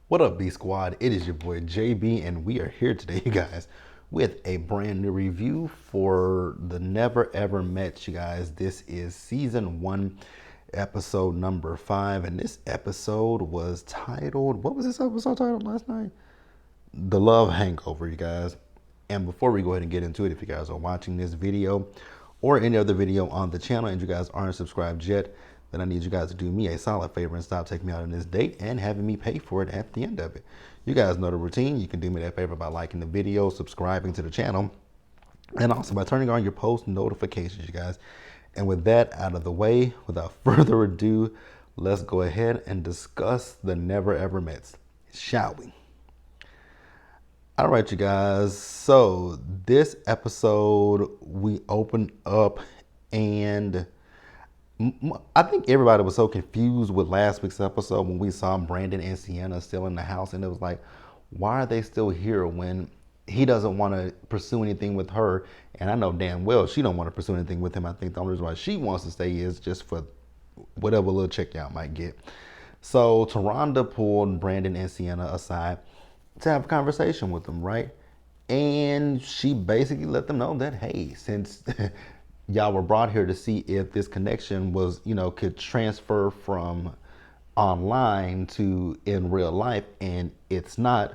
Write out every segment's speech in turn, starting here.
What up, B Squad? It is your boy JB, and we are here today, you guys, with a brand new review for the Never Ever Met, you guys. This is season 1, episode number 5, and this episode was titled, what was this episode titled last night? The Love Hangover, you guys. And before we go ahead and get into it, if you guys are watching this video or any other video on the channel and you guys aren't subscribed yet, then I need you guys to do me a solid favor and stop taking me out on this date and having me pay for it at the end of it. You guys know the routine. You can do me that favor by liking the video, subscribing to the channel, and also by turning on your post notifications, you guys. And with that out of the way, without further ado, let's go ahead and discuss the Never Ever Mets, shall we? All right, you guys. So this episode, we open up and I think everybody was so confused with last week's episode when we saw Brandon and Sienna still in the house, and it was like, why are they still here when he doesn't want to pursue anything with her? And I know damn well she don't want to pursue anything with him. I think the only reason why she wants to stay is just for whatever little check y'all might get. So Taronda pulled Brandon and Sienna aside to have a conversation with them, right? And she basically let them know that, hey, since y'all were brought here to see if this connection was, could transfer from online to in real life, and it's not,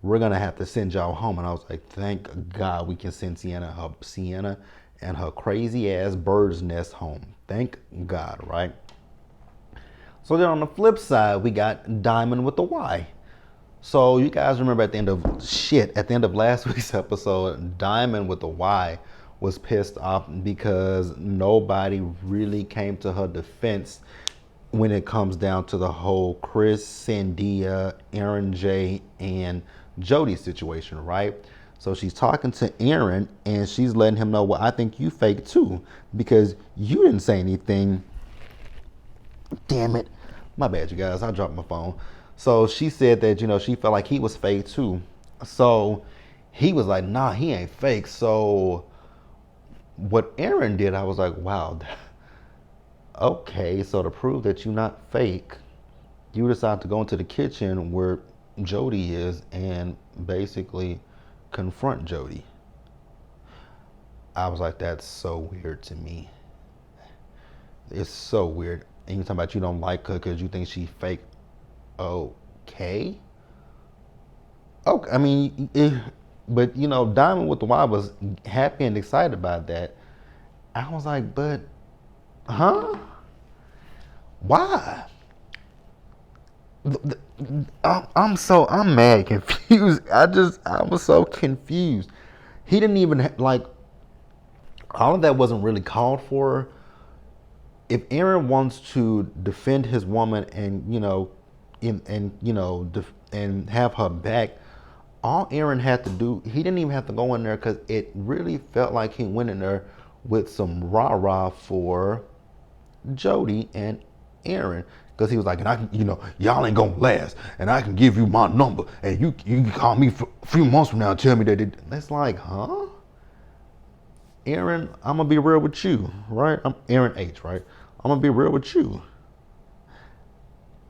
we're gonna have to send y'all home. And I was like, thank God we can send Sienna and her crazy ass bird's nest home. Thank God, right? So then on the flip side, we got Diamond with the Y. So you guys remember at the end of last week's episode, Diamond with the Y was pissed off because nobody really came to her defense when it comes down to the whole Chris, Sandia, Aaron J, and Jody situation, right? So she's talking to Aaron and she's letting him know, well, I think you fake too because you didn't say anything. Damn it. My bad, you guys. I dropped my phone. So she said that, she felt like he was fake too. So he was like, nah, he ain't fake. So what Aaron did, I was like, wow, okay. So to prove that you're not fake, you decide to go into the kitchen where Jody is and basically confront Jody. I was like, that's so weird to me. It's so weird. And you're talking about you don't like her because you think she's fake. Okay. Okay. I mean, but Diamond with the Y was happy and excited about that. I was like, but, huh? Why? I'm mad confused. I was so confused. He didn't even like, all of that wasn't really called for. If Aaron wants to defend his woman and, and have her back, all Aaron had to do, he didn't even have to go in there because it really felt like he went in there with some rah-rah for Jody and Aaron. Because he was like, and I can, y'all ain't gonna last, and I can give you my number, and you can call me for a few months from now and tell me that it's like, huh? Aaron, I'm gonna be real with you, right? I'm Aaron H, right? I'm gonna be real with you.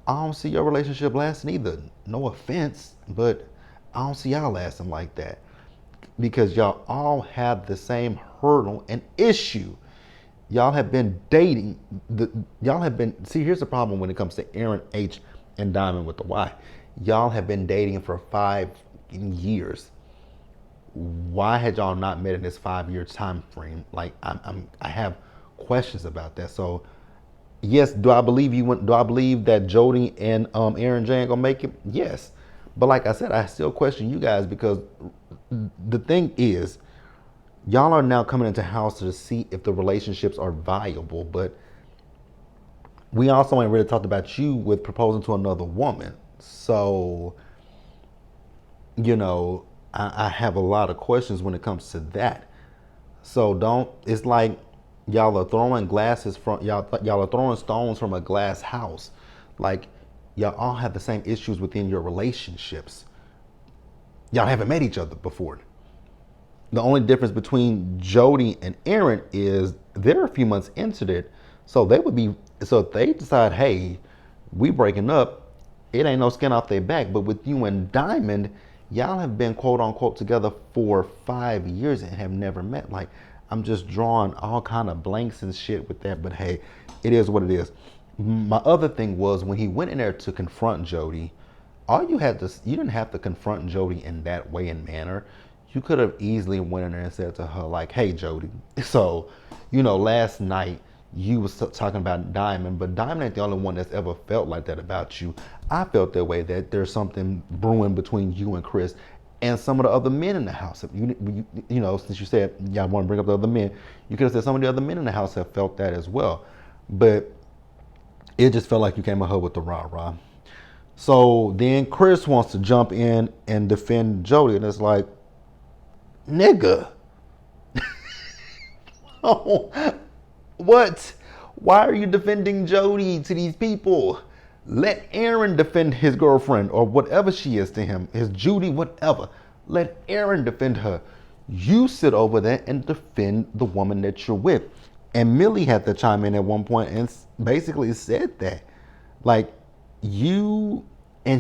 I don't see your relationship lasting either. No offense, but I don't see y'all lasting like that. Because y'all all have the same hurdle and issue. Y'all have been dating. See, here's the problem when it comes to Aaron H and Diamond with the Y. Y'all have been dating for 5 years. Why had y'all not met in this 5-year time frame? Like, I have questions about that. So, yes, do I believe that Jody and Aaron J ain't gonna make it? Yes, but like I said, I still question you guys because the thing is, y'all are now coming into house to see if the relationships are viable. But we also ain't really talked about you with proposing to another woman. So, I have a lot of questions when it comes to that. So it's like y'all are throwing y'all are throwing stones from a glass house. Like, y'all all have the same issues within your relationships. Y'all haven't met each other before. The only difference between Jody and Aaron is they're a few months into it. So if they decide, hey, we breaking up, it ain't no skin off their back. But with you and Diamond, y'all have been quote unquote together for 5 years and have never met. Like, I'm just drawing all kind of blanks and shit with that. But hey, it is what it is. My other thing was when he went in there to confront Jody, all you didn't have to confront Jody in that way and manner. You could have easily went in there and said to her like, "Hey, Jody, so, last night you was talking about Diamond, but Diamond ain't the only one that's ever felt like that about you. I felt that way, that there's something brewing between you and Chris and some of the other men in the house. Since you said y'all want to bring up the other men, you could have said some of the other men in the house have felt that as well. But it just felt like you came at her with the rah-rah. So then Chris wants to jump in and defend Jody, and it's like, nigga. Oh, what? Why are you defending Jody to these people? Let Aaron defend his girlfriend or whatever she is to him, his Judy, whatever. Let Aaron defend her. You sit over there and defend the woman that you're with. And Millie had to chime in at one point and basically said that. Like, and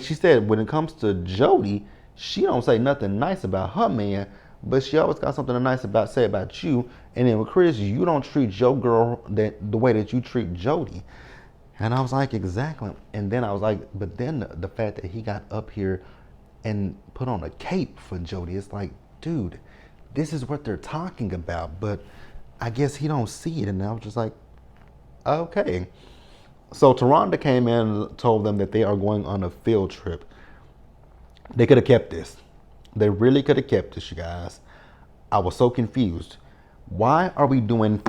she said when it comes to Jody, she don't say nothing nice about her man, but she always got something nice say about you. And then with Chris, you don't treat your girl the way that you treat Jody. And I was like, exactly. And then I was like, but then the fact that he got up here and put on a cape for Jody, it's like, dude, this is what they're talking about. But I guess he don't see it. And I was just like, okay. So Taronda came in and told them that they are going on a field trip. They could have kept this. They really could have kept this, you guys. I was so confused. Why are we doing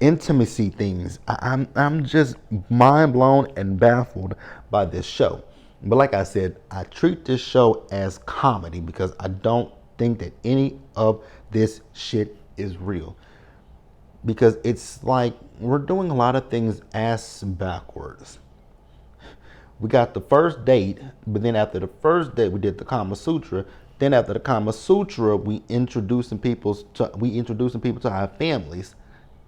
intimacy things? I'm just mind blown and baffled by this show. But like I said, I treat this show as comedy because I don't think that any of this shit is real. Because it's like we're doing a lot of things ass backwards. We got the first date, but then after the first date, we did the Kama Sutra. Then after the Kama Sutra, we introducing people to our families.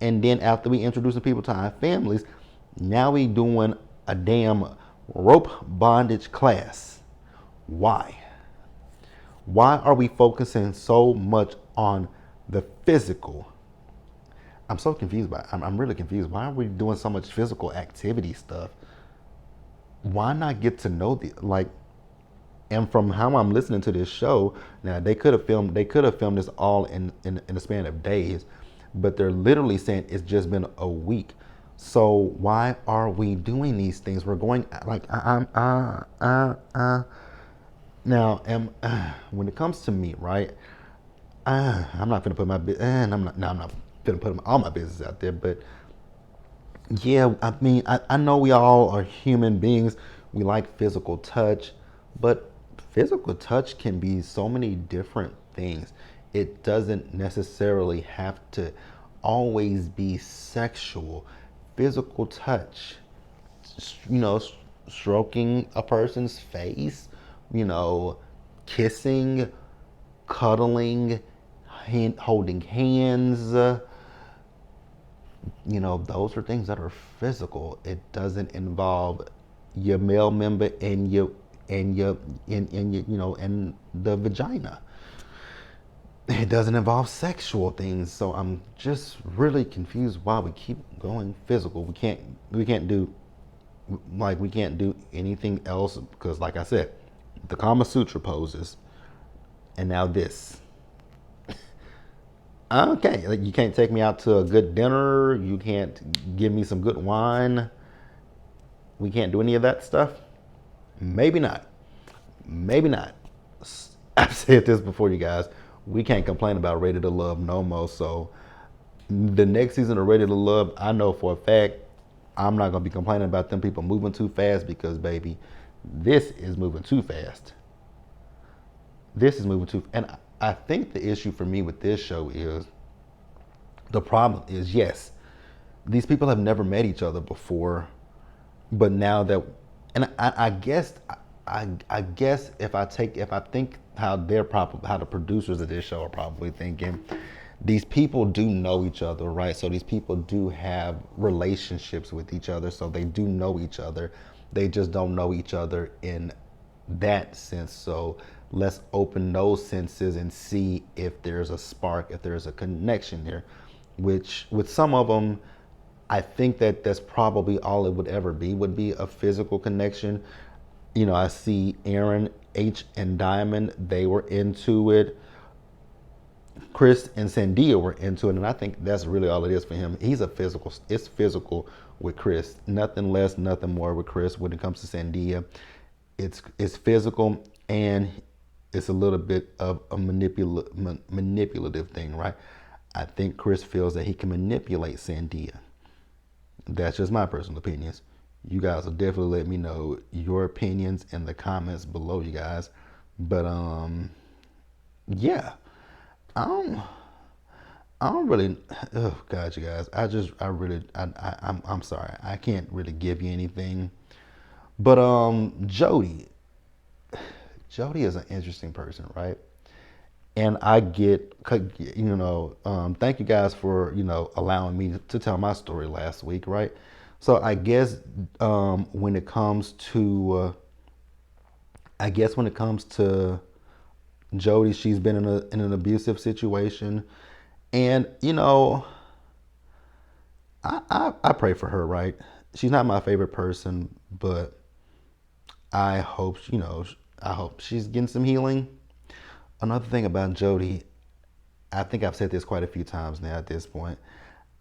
And then after we introducing people to our families, now we doing a damn rope bondage class. Why? Why are we focusing so much on the physical? I'm so confused by it. I'm really confused. Why are we doing so much physical activity stuff? Why not get to know and from how I'm listening to this show, now they could have filmed this all in a span of days, but they're literally saying it's just been a week. So why are we doing these things? We're going now, when it comes to me, right? I'm not gonna put my I'm not gonna put all my business out there, but yeah, I mean, I know we all are human beings. We like physical touch, but physical touch can be so many different things. It doesn't necessarily have to always be sexual. Physical touch, stroking a person's face, kissing, cuddling, holding hands, those are things that are physical. It doesn't involve your male member and the vagina. It doesn't involve sexual things. So I'm just really confused why we keep going physical. We can't do anything else because, like I said, the Kama Sutra poses, and now this. Okay, you can't take me out to a good dinner. You can't give me some good wine. We can't do any of that stuff. Maybe not. Maybe not. I've said this before, you guys. We can't complain about Ready to Love no more. So the next season of Ready to Love, I know for a fact, I'm not gonna be complaining about them people moving too fast because, baby, this is moving too fast. This is moving too, and I think the issue for me with this show is the problem is, yes, these people have never met each other before, but now that, and I guess if I think how the producers of this show are probably thinking, these people do know each other, right? So these people do have relationships with each other, so they do know each other. They just don't know each other in that sense. So let's open those senses and see if there's a spark, if there's a connection there. Which with some of them, I think that that's probably all it would ever be, would be a physical connection. You know, I see Aaron, H, and Diamond, they were into it. Chris and Sandia were into it, and I think that's really all it is for him. He's a physical. It's physical with Chris. Nothing less, nothing more with Chris. When it comes to Sandia, it's physical, and it's a little bit of a manipulative thing, right? I think Chris feels that he can manipulate Sandia. That's just my personal opinions. You guys will definitely let me know your opinions in the comments below, you guys. But yeah. I don't I don't really. Oh God, you guys. I really. I'm sorry. I can't really give you anything. But Jody is an interesting person, right? And I get, thank you guys for allowing me to tell my story last week, right? So when it comes to, I guess when it comes to Jody, she's been in an abusive situation, and I pray for her, right? She's not my favorite person, but I hope, I hope she's getting some healing. Another thing about Jody, I think I've said this quite a few times now at this point.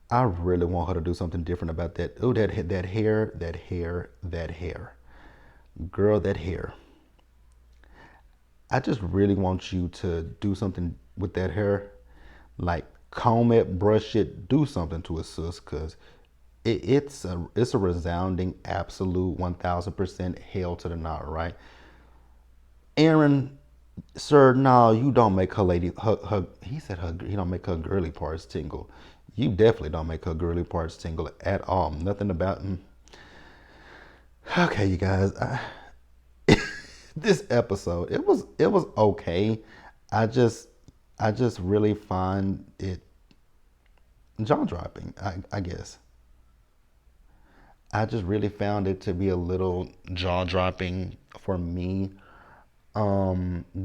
I really want her to do something different about that. Oh, that hair, that hair, that hair. Girl, that hair. I just really want you to do something with that hair. Like comb it, brush it, do something to it, sis, because it's a resounding absolute 1000% hail to the no, right? Aaron, sir, no, you don't make her lady he said he don't make her girly parts tingle. You definitely don't make her girly parts tingle at all. Nothing about him. Okay, you guys. This episode, it was okay. I just I just really find it jaw dropping, I guess. I just really found it to be a little jaw dropping for me,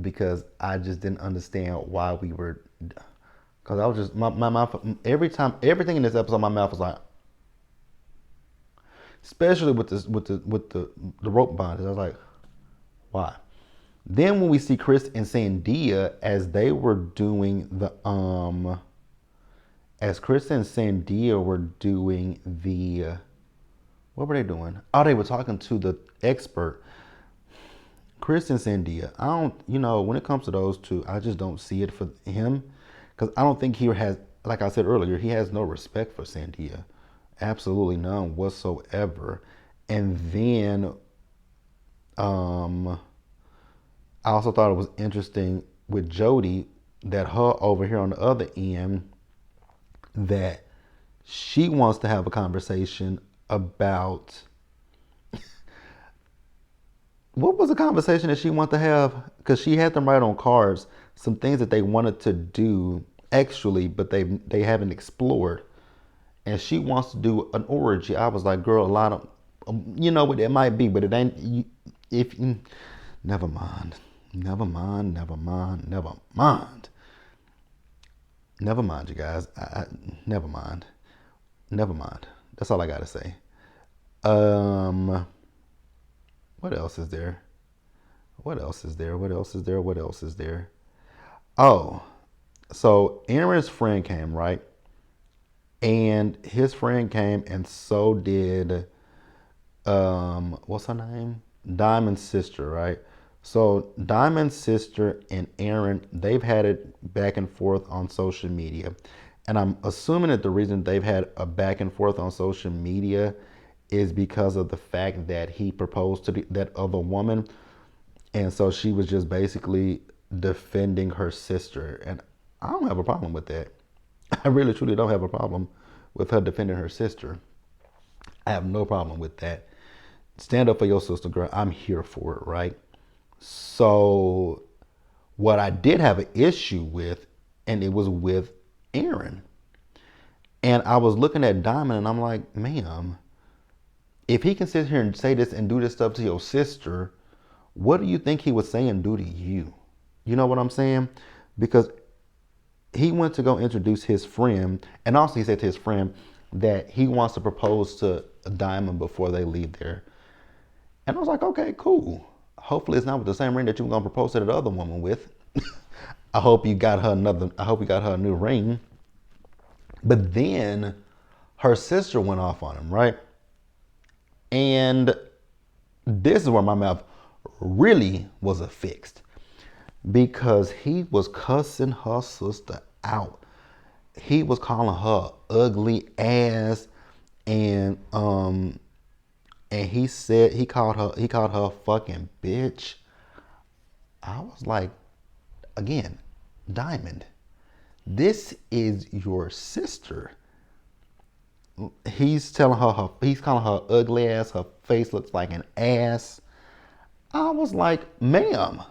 because I just didn't understand why we were. Because I was just my mouth every time, everything in this episode, my mouth was like, especially with this with the rope bondage. I was like, why? Then when we see Chris and Sandia as they were doing the as Chris and Sandia were doing the what were they doing? Oh, they were talking to the expert. Chris and Sandia. I don't, when it comes to those two, I just don't see it for him, because I don't think he has, like I said earlier, he has no respect for Sandia. Absolutely none whatsoever. And then I also thought it was interesting with Jody that her over here on the other end, that she wants to have a conversation about what was the conversation that she wanted to have, because she had them write on cards some things that they wanted to do actually, but they haven't explored, and she wants to do an orgy. I was like, girl, a lot of what it might be, but it ain't. If never mind, never mind, never mind, never mind, never mind, you guys. Never mind, never mind. That's all I gotta say. Um, what else is there? What else is there? What else is there? What else is there? Oh, so Aaron's friend came, right? And his friend came, and so did what's her name? Diamond's sister, right? So Diamond's sister and Aaron, they've had it back and forth on social media. And I'm assuming that the reason they've had a back and forth on social media is because of the fact that he proposed to that other woman. And so she was just basically defending her sister. And I don't have a problem with that. I really truly don't have a problem with her defending her sister. I have no problem with that. Stand up for your sister, girl. I'm here for it, right? So, what I did have an issue with, and it was with Aaron. And I was looking at Diamond, and I'm like, ma'am, if he can sit here and say this and do this stuff to your sister, What do you think he was saying do to you? You know what I'm saying? Because he went to go introduce his friend, and also he said to his friend that he wants to propose to Diamond before they leave there. And I was like, okay, cool. Hopefully it's not with the same ring that you were gonna propose to that other woman with. I hope you got her another. I hope you got her a new ring. But then her sister went off on him, right? And this is where my mouth really was affixed because he was cussing her sister out. He was calling her ugly ass, and he called her fucking bitch. I was like, again, Diamond, this is your sister. He's calling her ugly ass. Her face looks like an ass. I was like, ma'am,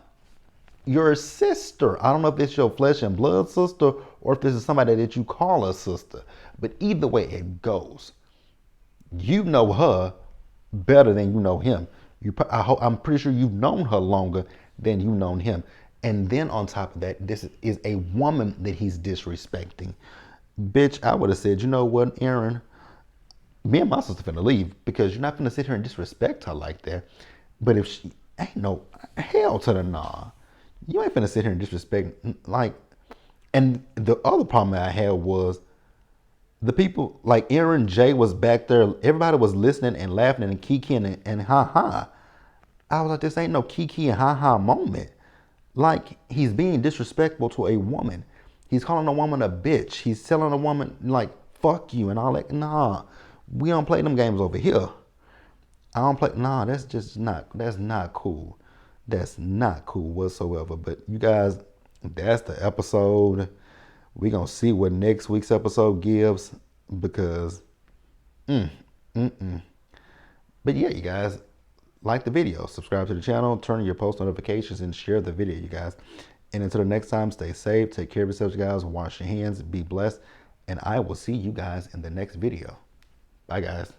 your sister. I don't know if it's your flesh and blood sister or if this is somebody that you call a sister. But either way it goes, you know her better than you know him. I'm pretty sure you've known her longer than you've known him. And then on top of that, this is a woman that he's disrespecting. Bitch, I would have said, you know what, Aaron? Me and my sister finna leave because you're not finna sit here and disrespect her like that. But if she ain't no hell to the nah, you ain't finna sit here and disrespect like. And the other problem that I had was the people like Aaron J was back there. Everybody was listening and laughing and kikiing and ha ha. I was like, this ain't no kiki and ha ha moment. Like he's being disrespectful to a woman. He's calling a woman a bitch. He's telling a woman like fuck you and all that. Nah, we don't play them games over here. I don't play. Nah, that's just not. That's not cool. That's not cool whatsoever. But you guys, that's the episode. We gonna see what next week's episode gives because, mm, mm, mm. But yeah, you guys, like the video, subscribe to the channel, turn on your post notifications, and share the video, you guys. And until the next time, stay safe, take care of yourselves, you guys. Wash your hands, be blessed, and I will see you guys in the next video. Bye, guys.